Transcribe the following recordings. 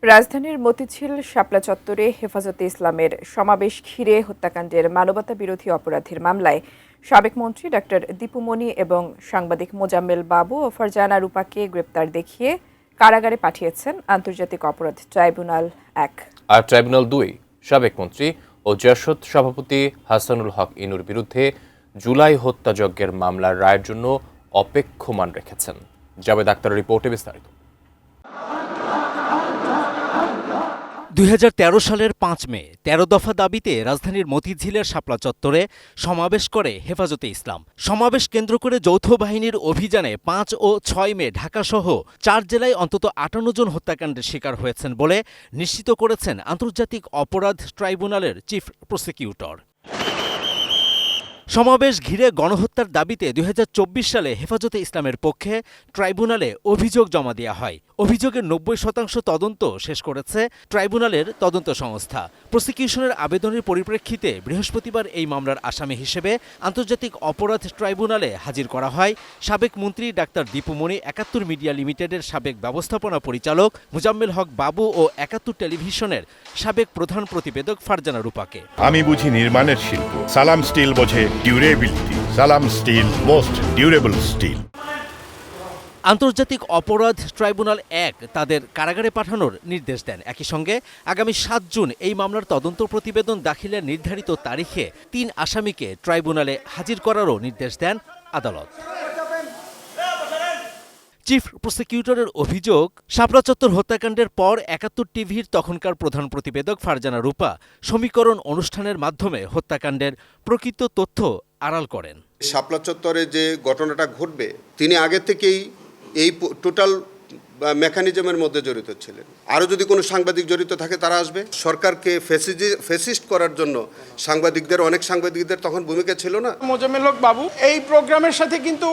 রাজধানীর মতিঝিল শাপলা চত্বরে হেফাজতে ইসলামের সমাবেশ ঘিরে হত্যাকাণ্ডের মানবতাবিরোধী অপরাধের মামলায় সাবেক মন্ত্রী ডাক্তার দীপু মনি এবং সাংবাদিক মোজাম্মেল বাবু ও ফারজানা রূপাকে গ্রেপ্তার দেখিয়ে কারাগারে পাঠিয়েছেন আন্তর্জাতিক অপরাধ ট্রাইব্যুনাল ১ আর ট্রাইব্যুনাল ২ সাবেক মন্ত্রী ও জাসদ সভাপতি হাসানুল হক ইনুর বিরুদ্ধে জুলাই হত্যাযজ্ঞের মামলার রায়ের জন্য অপেক্ষমাণ রেখেছেন। জাবেদ আক্তারের রিপোর্টে বিস্তারিত। ২০১৩ সালের ৫ মে ১৩ দফা দাবিতে রাজধানীর মতিঝিলের শাপলা চত্বরে সমাবেশ করে হেফাজতে ইসলাম। সমাবেশ কেন্দ্র করে যৌথ বাহিনীর অভিযানে ৫ ও ৬ মে ঢাকাসহ ৪ জেলায় অন্তত ৫৮ জন হত্যাকাণ্ডের শিকার হয়েছেন বলে নিশ্চিত করেছেন আন্তর্জাতিক অপরাধ ট্রাইব্যুনালের চিফ প্রসিকিউটর। সমাবেশ ঘিরে গণহত্যার দাবিতে ২০২৪ সালে হেফাজতে ইসলামের পক্ষে ট্রাইব্যুনালে অভিযোগ জমা দেওয়া হয়। অভিযোগের ৯০% তদন্ত শেষ করেছে ট্রাইব্যুনালের তদন্ত সংস্থা। প্রসিকিউশনের আবেদনের পরিপ্রেক্ষিতে বৃহস্পতিবার এই মামলার আসামি হিসেবে আন্তর্জাতিক অপরাধ ট্রাইব্যুনালে হাজির করা হয় সাবেক মন্ত্রী ডাক্তার দীপু মনি, ৭১ মিডিয়া লিমিটেডের সাবেক ব্যবস্থাপনা পরিচালক মোজাম্মেল হক বাবু ও ৭১ টেলিভিশনের সাবেক প্রধান প্রতিবেদক ফারজানা রূপাকে। আমি বুঝি নির্মাণের শিল্প, সালাম স্টিল বোঝে ডিউরেবিলিটি। সালাম স্টিল, মোস্ট ডিউরেবল স্টিল। আন্তর্জাতিক অপরাধ ট্রাইব্যুনাল ১ তাদের কারাগারে পাঠানোর নির্দেশ দেন। একই সঙ্গে আগামী ৭ জুন এই মামলার তদন্ত প্রতিবেদন দাখিলের নির্ধারিত তারিখে ৩ আসামিকে ট্রাইব্যুনালে হাজির করারও নির্দেশ দেন আদালত। চিফ প্রসিকিউটরের অভিযোগ, শাপলা চত্বর হত্যাকাণ্ডের পর ৭১ টিভির তখনকার প্রধান প্রতিবেদক ফারজানা রূপা সমীকরণ অনুষ্ঠানের মাধ্যমে হত্যাকাণ্ডের প্রকৃত তথ্য আড়াল করেন। শাপলা চত্বরে যে ঘটনাটা ঘটবে, তিনি আগে থেকেই এই টোটাল মেকানিজমের মধ্যে জড়িত ছিলেন। আরও যদি কোনো সাংবাদিক জড়িত থাকে তারা আসবে। সরকারকে ফেসিস্ট করার জন্য অনেক সাংবাদিকদের তখন ভূমিকা ছিল না। মোজাম্মেল হক বাবু এই প্রোগ্রামের সাথে কিন্তু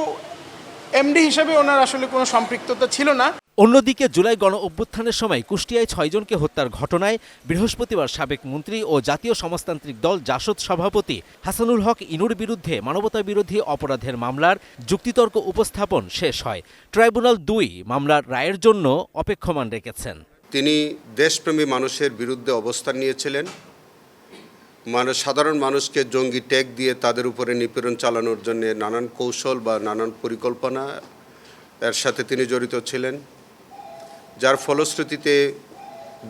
এমডি হিসেবে ওনার আসলে কোনো সম্পৃক্ততা ছিল না। অন্যদিকে জুলাই গণ অভ্যুত্থানের সময় কুষ্টিয়ায় ৬ জনকে হত্যার ঘটনায় বৃহস্পতিবার সাবেক মন্ত্রী ও জাতীয় সমাজতান্ত্রিক দল জাসদ সভাপতি হাসানুল হক ইনুর বিরুদ্ধে মানবতাবিরোধী অপরাধের মামলার যুক্তিতর্ক উপস্থাপন শেষ হয়। ট্রাইব্যুনাল ২ মামলার রায়ের জন্য অপেক্ষমাণ রেখেছেন। তিনি দেশপ্রেমী মানুষের বিরুদ্ধে অবস্থান নিয়েছিলেন। সাধারণ মানুষকে জঙ্গি ট্যাগ দিয়ে তাদের উপরে নিপীড়ন চালানোর জন্য নানান কৌশল বা নানান পরিকল্পনা এর সাথে তিনি জড়িত ছিলেন, যার ফলশ্রুতিতে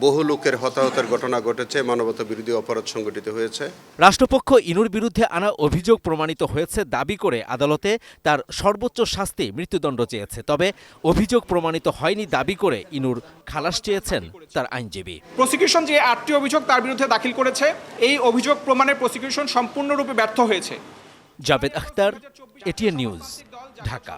বহু লোকের হতাহতের ঘটনা ঘটেছে, মানবতা বিরোধী অপরাধ সংগঠিত হয়েছে। রাষ্ট্রপক্ষ ইনুর বিরুদ্ধে আনা অভিযোগ প্রমাণিত হয়েছে দাবি করে আদালতে তার সর্বোচ্চ শাস্তি মৃত্যুদণ্ড চেয়েছে। তবে অভিযোগ প্রমাণিত হয়নি দাবি করে ইনুর খালাস চেয়েছেন তার আইনজীবী। প্রসিকিউশন যে ৮টি অভিযোগ তার বিরুদ্ধে দাখিল করেছে, এই অভিযোগ প্রমাণে প্রসিকিউশন সম্পূর্ণরূপে ব্যর্থ হয়েছে। Javed Akhtar, ATN news, Dhaka.